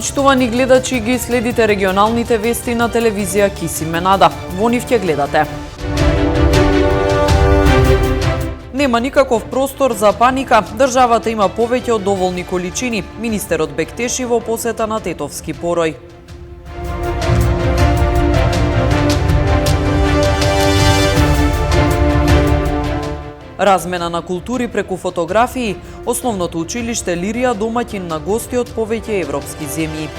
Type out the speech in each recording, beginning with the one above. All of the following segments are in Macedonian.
Почитувани гледачи, ги следите регионалните вести на телевизија Кисименада. Во нив ќе гледате. Нема никаков простор за паника. Државата има повеќе од доволни количини. Министерот Бектеши во посета на Тетовски порој. Размена на култури преку фотографии. Основното училиште Лирија домаќин на гости од повеќе европски земји.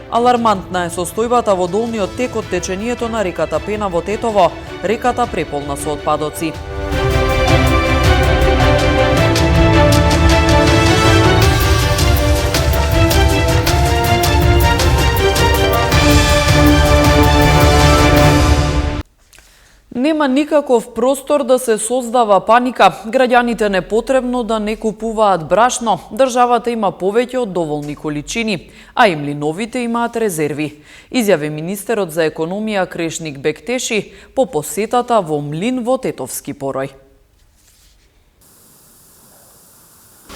Алармантна е состојбата во долниот тек од течението на реката Пена во Тетово. Реката преполна со отпадоци. Нема никаков простор да се создава паника. Граѓаните непотребно да не купуваат брашно. Државата има повеќе од доволни количини, а и млиновите имаат резерви. Изјави министерот за економија Крешник Бектеши по посетата во млин во Тетовски порој.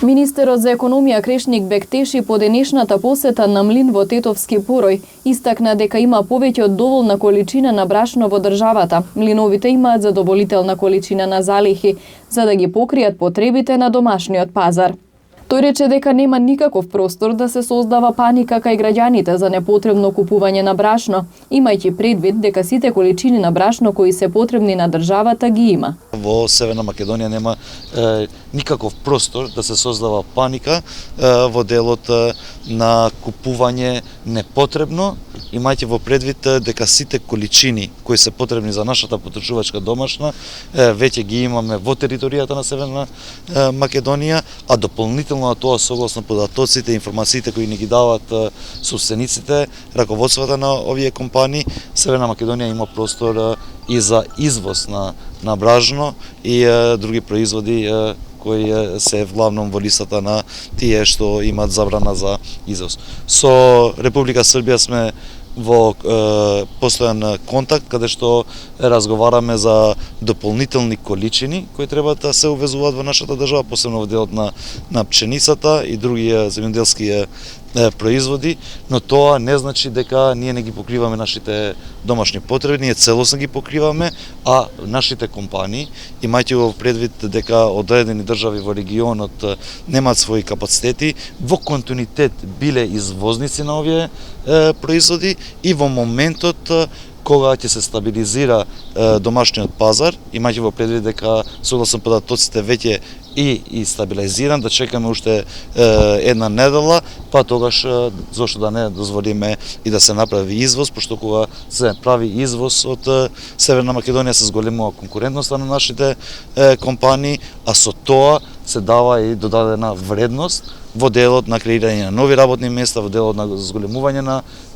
Министерот за економија Крешник Бектеши по денешната посета на млин во Тетовски порој истакна дека има повеќе од доволна количина на брашно во државата. Млиновите имаат задоволителна количина на залихи за да ги покријат потребите на домашниот пазар. Тој рече дека нема никаков простор да се создава паника кај граѓаните за непотребно купување на брашно, имајќи предвид дека сите количини на брашно кои се потребни на државата ги има. Во Северна Македонија нема никаков простор да се создава паника во делот на купување непотребно, имајќи во предвид дека сите количини кои се потребни за нашата потребувачка домашна веќе ги имаме во територијата на Северна Македонија, а дополнително на тоа согласно податоците и информациите кои ни ги даваат собствениците, раководствата на овие компании, Северна Македонија има простор и за извоз на бражно и други производи кои се главном во листата на тие што имаат забрана за извоз. Со Република Србија сме во постојан контакт каде што разговараме за дополнителни количини кои треба да се увезуваат во нашата држава, посебно во делот на пшеницата и други земјоделски производи, но тоа не значи дека ние не ги покриваме нашите домашни потреби, ние целосно ги покриваме, а нашите компании, имајќи во предвид дека одредени држави во регионот немаат своји капацитети, во континуитет биле извозници на овие производи и во моментот кога ќе се стабилизира домашниот пазар, имајќи во предвид дека согласно податоците веќе и стабилизиран, да чекаме уште една недела, па тогаш зошто да не дозволиме и да се направи извоз, пошто кога се прави извоз од Северна Македонија се зголемува конкурентноста на нашите компании, а со тоа се дава и додадена вредност во делот на креирање на нови работни места, во делот на зголемување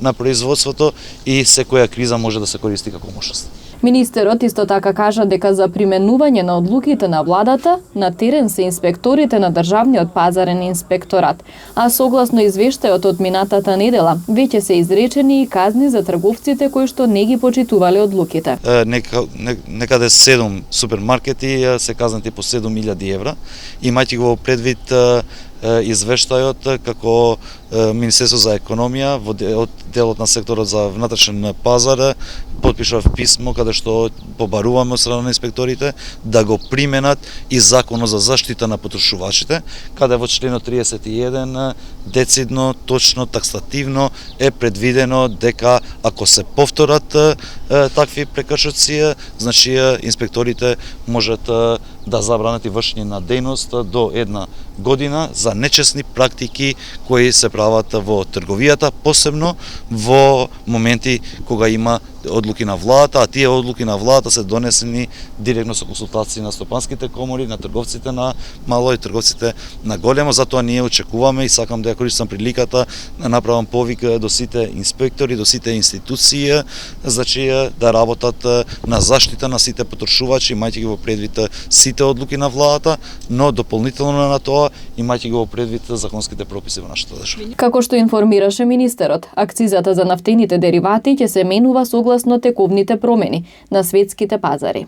на производството и секоја криза може да се користи како можност. Министерот исто така кажа дека за применување на одлуките на владата на терен се инспекторите на државниот пазарен инспекторат, а согласно извештајот од минатата недела веќе се изречени и казни за трговците кои што не ги почитувале одлуките. Некаде 7 супермаркети се казнати по 7.000 евра, имајќи го предвид извештајот како Министерство за економија во делот на секторот за внатрешен пазар потпишав писмо каде што побаруваме од страна на инспекторите да го применат и Законот за заштита на потрошувачите, каде во членот 31 децидно, точно, таксативно е предвидено дека ако се повторат такви прекршоци, значи инспекторите можат да забранат и вршење на дејност до 1 година за нечесни практики кои се прават во трговијата, посебно во моменти кога има одлуки на владата, а тие одлуки на владата се донесени директно со консултации на стопанските комори, на трговците на мало и трговците на големо, затоа ние очекуваме и сакам да ја користам приликата да направам повик до сите инспектори, до сите институции, значи да работат на заштита на сите потрошувачи, имајќи ги во предвид сите одлуки на владата, но дополнително на тоа имајќи ги во предвид законските прописи во нашата држава. Како што информираше министерот, акцизата за нафтените деривати ќе се менува согласно тековните промени на светските пазари.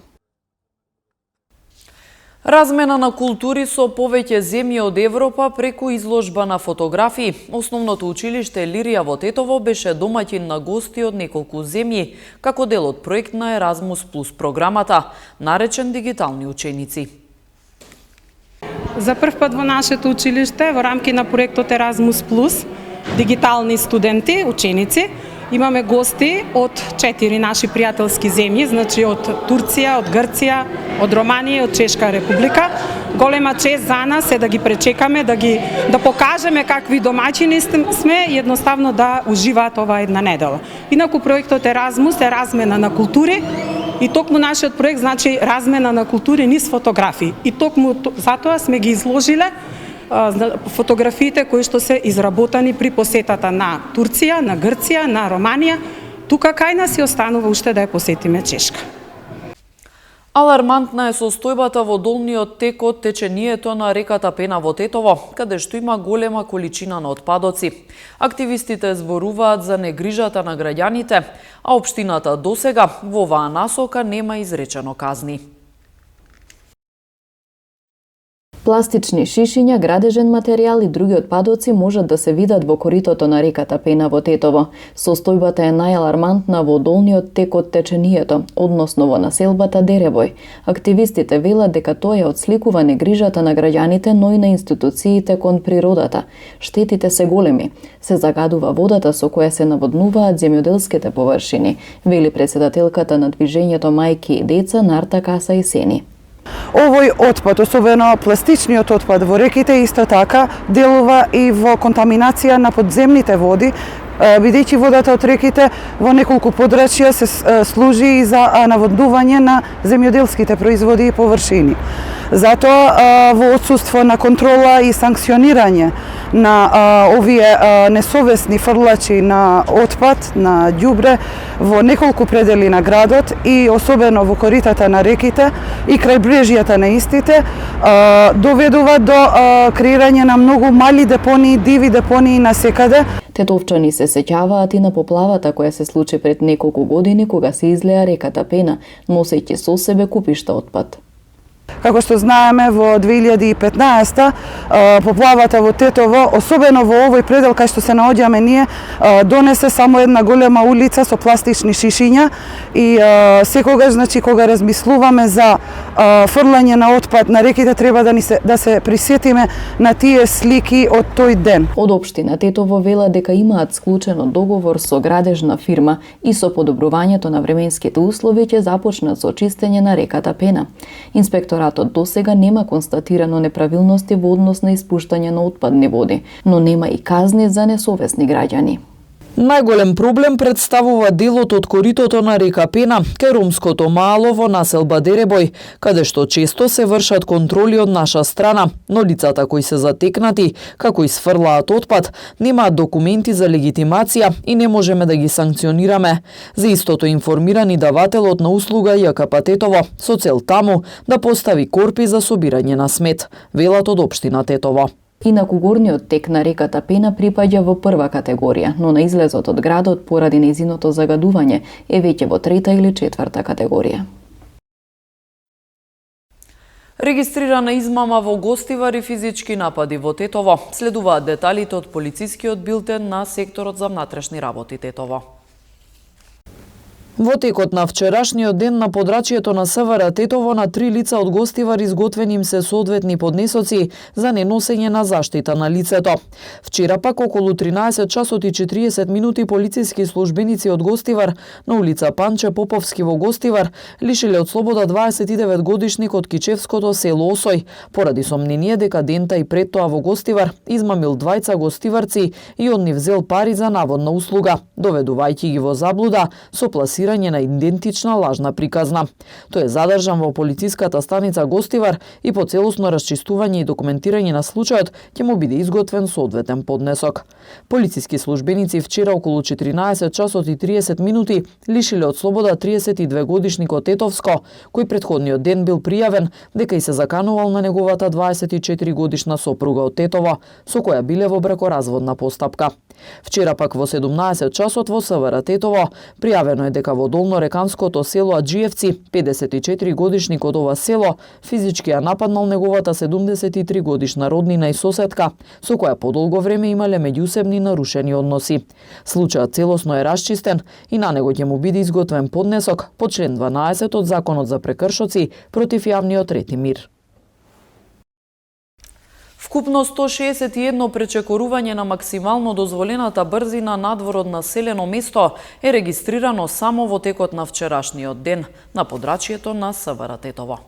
Размена на култури со повеќе земји од Европа преку изложба на фотографии. Основното училиште Лирија во Тетово беше домаќин на гости од неколку земји, како дел од проект на Еразмус Плюс програмата, наречен Дигитални ученици. За прв пат во нашето училиште, во рамки на проектот Еразмус Плюс, дигитални студенти, ученици, имаме гости од 4 наши пријателски земји, значи од Турција, од Грција, од Романија, од Чешка република. Голема чест за нас е да ги пречекаме, да покажеме какви домаќини сме и едноставно да уживаат ова една недела. Инаку проектот Еразмус е размена на култури и токму нашиот проект значи размена на култури низ фотографии. И токму затоа сме ги изложиле фотографиите кои што се изработени при посетата на Турција, на Грција, на Романија, тука кај нас и останува уште да ја посетиме Чешка. Алармантна е состојбата во долниот тек од течението на реката Пена во Тетово, каде што има голема количина на отпадоци. Активистите зборуваат за негрижата на граѓаните, а општината досега во оваа насока нема изречено казни. Пластични шишиња, градежен материјал и други отпадоци можат да се видат во коритото на реката Пена во Тетово. Состојбата е најалармантна во долниот тек од течението, односно во населбата Деревој. Активистите велат дека тоа отсликува негрижата на граѓаните, но и на институциите кон природата. Штетите се големи. Се загадува водата со која се наводнуваат земјоделските површини, вели председателката на движењето Мајки и деца Нарта Каса и Сени. Овој отпад, особено пластичниот отпад во реките, исто така делува и во контаминација на подземните води, бидејќи водата од реките во неколку подрачја се служи и за наводнување на земјоделските производи и површини. Затоа во отсуство на контрола и санкционирање на овие несовесни фрлачи на отпад, на ѓубре во неколку предели на градот и особено во коритата на реките и крајбрежјата на истите, доведува до креирање на многу мали депонии, диви депонии насекаде. Тетовчани се сеќаваат и на поплавата која се случи пред неколку години кога се излеа реката Пена, носејќи со себе купишта отпад. Како што знаеме, во 2015 поплавата во Тетово, особено во овој предел кај што се наоѓаме ние, донесе само една голема улица со пластични шишиња и секогаш, значи, кога размислуваме за фрлање на отпад на реките, треба да се присетиме на тие слики од тој ден. Од општина Тетово вела дека имаат склучено договор со градежна фирма и со подобрувањето на временските услови ќе започнат со чистење на реката Пена. Инспекторатот досега нема констатирано неправилности во однос на испуштање на отпадни води, но нема и казни за несовесни граѓани. Најголем проблем представува делот од коритото на река Пена кај ромското мало во населба Деребој, каде што често се вршат контроли од наша страна, но лицата кои се затекнати, како изфрлаат отпад, немаат документи за легитимација и не можеме да ги санкционираме. За истото информирани давателот на услуга ЈКП Тетово со цел таму да постави корпи за собирање на смет, велат од општина Тетово. Инаку горниот тек на реката Пена припаѓа во прва категорија, но на излезот од градот поради нејзиното загадување е веќе во трета или четврта категорија. Регистрирана измама во гостивар и физички напади во Тетово. Следуваат деталите од полицискиот билтен на секторот за внатрешни работи Тетово. Во текот на вчерашниот ден на подрачјето на СВР Тетово на 3 лица од гостивар изготвени им се соодветни поднесоци за неносење на заштита на лицето. Вчера пак околу 13 часот и 40 минути полициски службеници од гостивар на улица Панче Поповски во Гостивар лишиле од слобода 29 годишник од Кичевското село Осој, поради сомнение дека дента и пред тоа во Гостивар измамил двајца гостиварци и од нив зел пари за наводна услуга, доведувајќи ги во заблуда со пласирање на идентична лажна приказна. Тој е задржан во полициската станица Гостивар и по целосно расчистување и документирање на случајот ќе му биде изготвен соодветен поднесок. Полициски службеници вчера околу 14 часот и 30 минути лишиле од слобода 32 годишникот Тетовско, кој претходниот ден бил пријавен дека и се заканувал на неговата 24 годишна сопруга од Тетово, со која биле во бракоразводна постапка. Вчера пак во 17 часот во СВР Тетово пријавено е дека во долнореканското село Аджиевци, 54 годишник од ова село, физички ја нападнал неговата 73 годишна роднина и соседка, со која подолго време имале меѓусебни нарушени односи. Случајот целосно е расчистен и на него ќе му биде изготвен поднесок по член 12 од Законот за прекршоци против јавниот ред и мир. Вкупно 161 пречекорување на максимално дозволената брзина надвор од населено место е регистрирано само во текот на вчерашниот ден на подрачјето на СВР Тетово.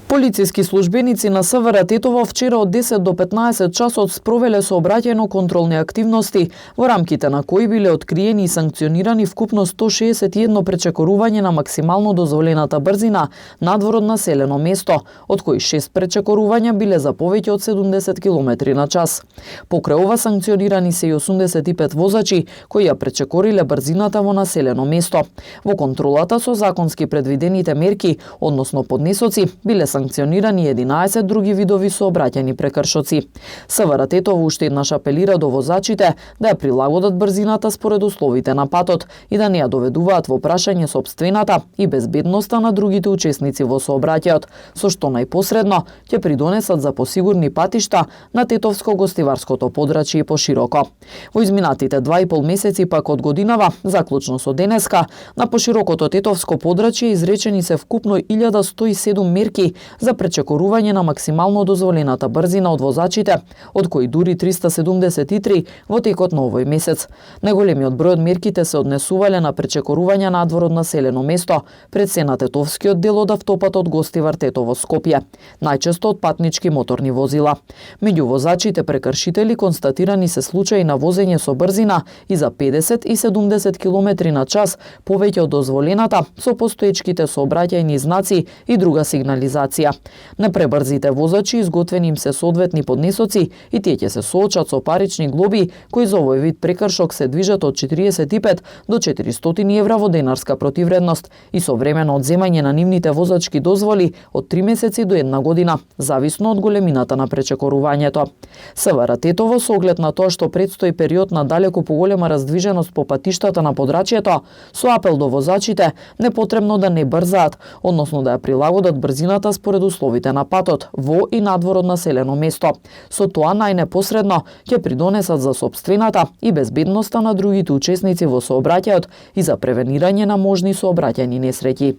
Полициски службеници на СВР Тетово вчера од 10 до 15 часот спровеле сообраќајно-контролни активности, во рамките на кои биле откриени и санкционирани вкупно 161 пречекорување на максимално дозволената брзина надвор од населено место, од кои 6 пречекорувања биле за повеќе од 70 км на час. Покрај ова санкционирани се и 85 возачи кои ја пречекориле брзината во населено место. Во контролата со законски предвидените мерки, односно поднесоци, биле санкционирани 11 други видови сообраќајни прекршоци. СВР Тетово уште еднаш апелира до возачите да ја прилагодат брзината според условите на патот и да не ја доведуваат во прашање сопствената и безбедноста на другите учесници во сообраќајот, со што најпосредно ќе придонесат за посигурни патишта на Тетовско-гостиварското подрачје и пошироко. Во изминатите 2,5 месеци пак од годинава, заклучно со денеска, на поширокото Тетовско подрачје изречени се вкупно 1107 мерки за пречекорување на максимално дозволената брзина од возачите, од кои дури 373 во текот на овој месец. Најголемиот број од мерките се однесувале на пречекорување надвор од населено место, пред се на тетовскиот дел од автопатот Гостивар Тетово Скопје, најчесто од патнички моторни возила. Меѓу возачите прекршители констатирани се случаи на возење со брзина и за 50 и 70 км на час повеќе од дозволената со постоечките сообраќајни знаци и друга сигнализација. На пребрзите возачи изготвени им се соодветни поднесоци и тие ќе се соочат со парични глоби кои за овој вид прекршок се движат од 45 до 400 евра во денарска противредност и со времено одземање на нивните возачки дозволи од 3 месеци до 1 година, зависно од големината на пречекорувањето. СВР Тетово, со оглед на тоа што предстои период на далеку поголема раздвиженост по патиштата на подрачјето, со апел до возачите непотребно да не брзаат, односно да ја прилагодат брзината според условите на патот во и надвор од населено место. Со тоа најнепосредно ќе придонесат за сопствената и безбедноста на другите учесници во сообраќајот и за превенирање на можни сообраќајни несреќи.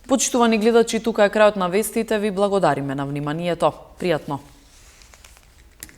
Почитувани гледачи, тука е крајот на вестите. Ви благодариме на вниманието. Пријатно!